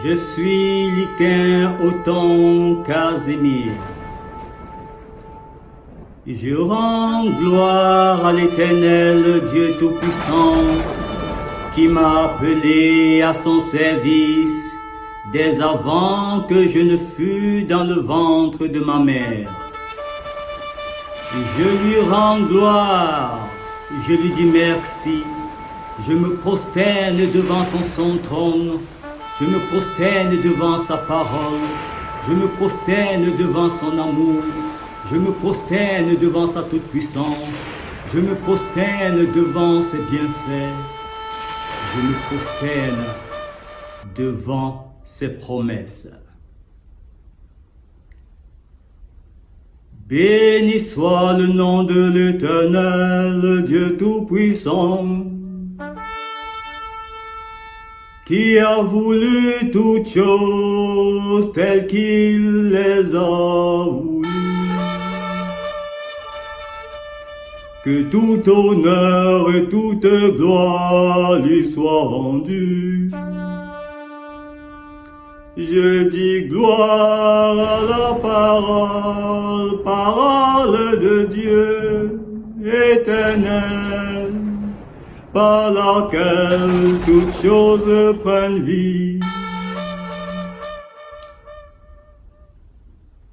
Je suis Liquin Othon Casimir. Je rends gloire à l'Éternel Dieu Tout-Puissant qui m'a appelé à son service dès avant que je ne fus dans le ventre de ma mère. Je lui rends gloire, je lui dis merci, je me prosterne devant son trône, je me prosterne devant sa parole, je me prosterne devant son amour, je me prosterne devant sa toute-puissance, je me prosterne devant ses bienfaits, je me prosterne devant ses promesses. Béni soit le nom de l'Éternel, Dieu Tout-Puissant, qui a voulu toutes choses telles qu'il les a voulues. Que tout honneur et toute gloire lui soient rendus. Je dis gloire à la parole de Dieu éternel, par laquelle toutes choses prennent vie.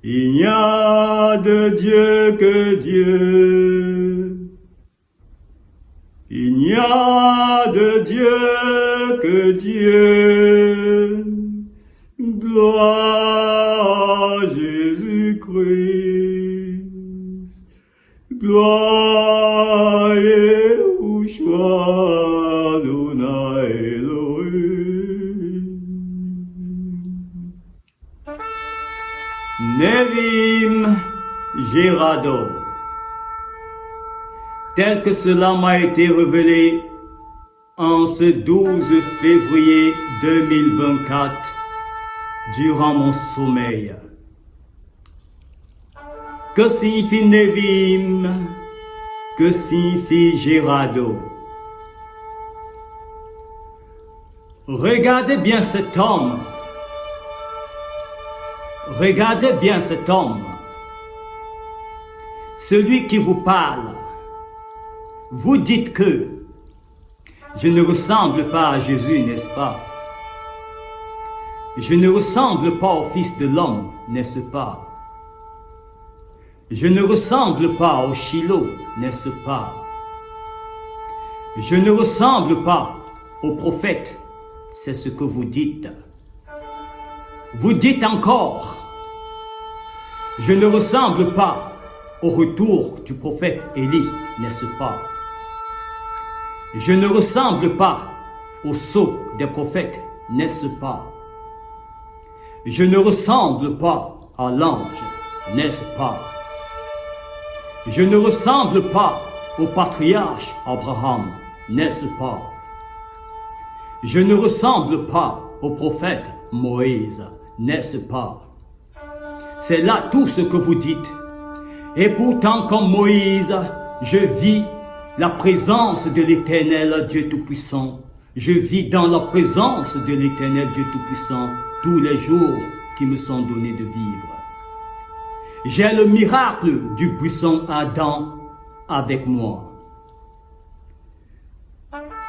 Il n'y a de Dieu que Dieu. Il n'y a de Dieu que Dieu. Gloire à Jésus-Christ. Gloire à Yahushua Adonai Elohim. Nevim Gerado. Tel que cela m'a été révélé en ce 12 février 2024, durant mon sommeil. Que signifie Nevim? Que signifie Gerado? Regardez bien cet homme. Regardez bien cet homme. Celui qui vous parle. Vous dites que je ne ressemble pas à Jésus, n'est-ce pas? Je ne ressemble pas au Fils de l'homme, n'est-ce pas? Je ne ressemble pas au Shiloh, n'est-ce pas? Je ne ressemble pas au prophète, c'est ce que vous dites. Vous dites encore, je ne ressemble pas au retour du prophète Élie, n'est-ce pas? Je ne ressemble pas au sceau des prophètes, n'est-ce pas? Je ne ressemble pas à l'ange, n'est-ce pas? Je ne ressemble pas au patriarche Abraham, n'est-ce pas? Je ne ressemble pas au prophète Moïse, n'est-ce pas? C'est là tout ce que vous dites. Et pourtant, comme Moïse, je vis la présence de l'Éternel Dieu Tout-Puissant. Je vis dans la présence de l'Éternel Dieu Tout-Puissant tous les jours qui me sont donnés de vivre. J'ai le miracle du buisson Adam avec moi.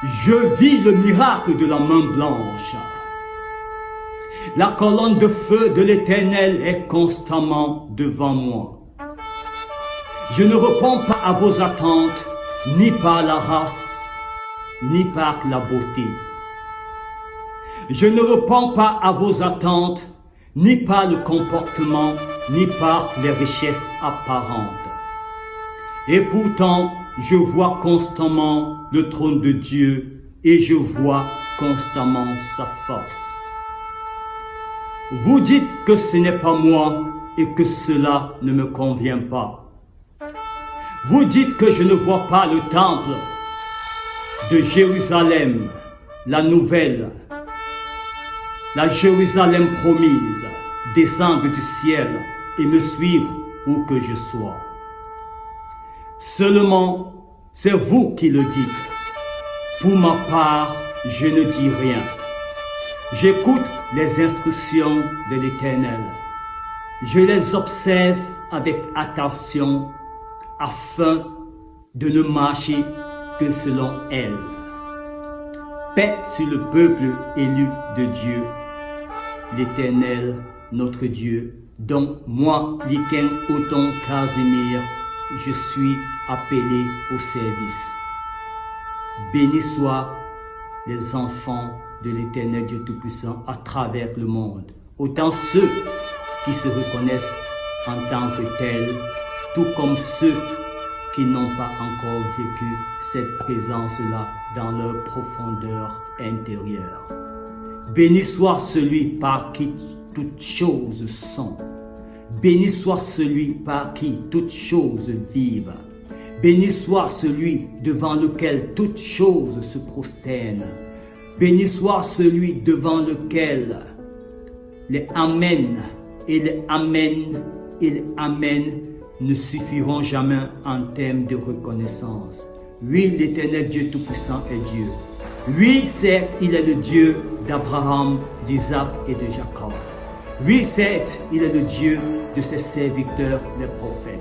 Je vis le miracle de la main blanche. La colonne de feu de l'Éternel est constamment devant moi. Je ne réponds pas à vos attentes, ni par la race, ni par la beauté. Je ne réponds pas à vos attentes, ni par le comportement, ni par les richesses apparentes. Et pourtant, je vois constamment le trône de Dieu et je vois constamment sa force. Vous dites que ce n'est pas moi et que cela ne me convient pas. Vous dites que je ne vois pas le temple de Jérusalem, la nouvelle, la Jérusalem promise, descendre du ciel et me suivre où que je sois. Seulement, c'est vous qui le dites. Pour ma part, je ne dis rien. J'écoute les instructions de l'Éternel. Je les observe avec attention afin de ne marcher que selon elles. Paix sur le peuple élu de Dieu, l'Éternel, notre Dieu, dont moi, Liken Othon Casimir, je suis appelé au service. Béni soient les enfants de l'Éternel Dieu Tout-Puissant à travers le monde, autant ceux qui se reconnaissent en tant que tels, tout comme ceux qui n'ont pas encore vécu cette présence-là dans leur profondeur intérieure. Béni soit celui par qui toutes choses sont. Béni soit celui par qui toutes choses vivent. Béni soit celui devant lequel toutes choses se prosternent. Béni soit celui devant lequel les Amen et les Amen et les Amen ne suffiront jamais en termes de reconnaissance. Oui, l'Éternel Dieu Tout-Puissant est Dieu. Oui, certes, il est le Dieu d'Abraham, d'Isaac et de Jacob. Oui, certes, il est le Dieu de ses serviteurs, les prophètes.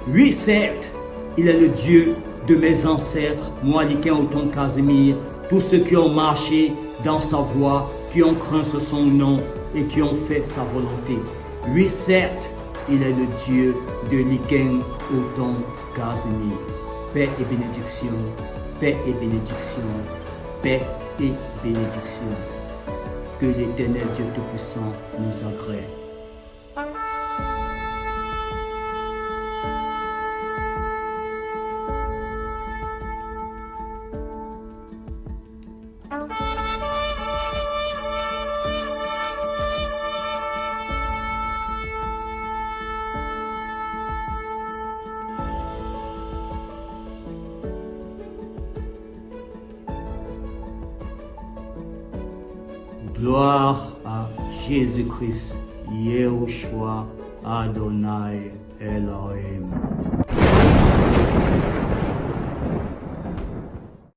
Oui, certes, il est le Dieu de mes ancêtres, moi, Liken Othon Casimir, tous ceux qui ont marché dans sa voie, qui ont craint son nom et qui ont fait sa volonté. Oui, certes, il est le Dieu de Liken Othon Casimir. Paix et bénédiction, paix et bénédiction, paix et bénédiction. Que l'Éternel Dieu Tout-Puissant nous agrée. Gloire à Jésus-Christ, Yehoshua Adonai Elohim.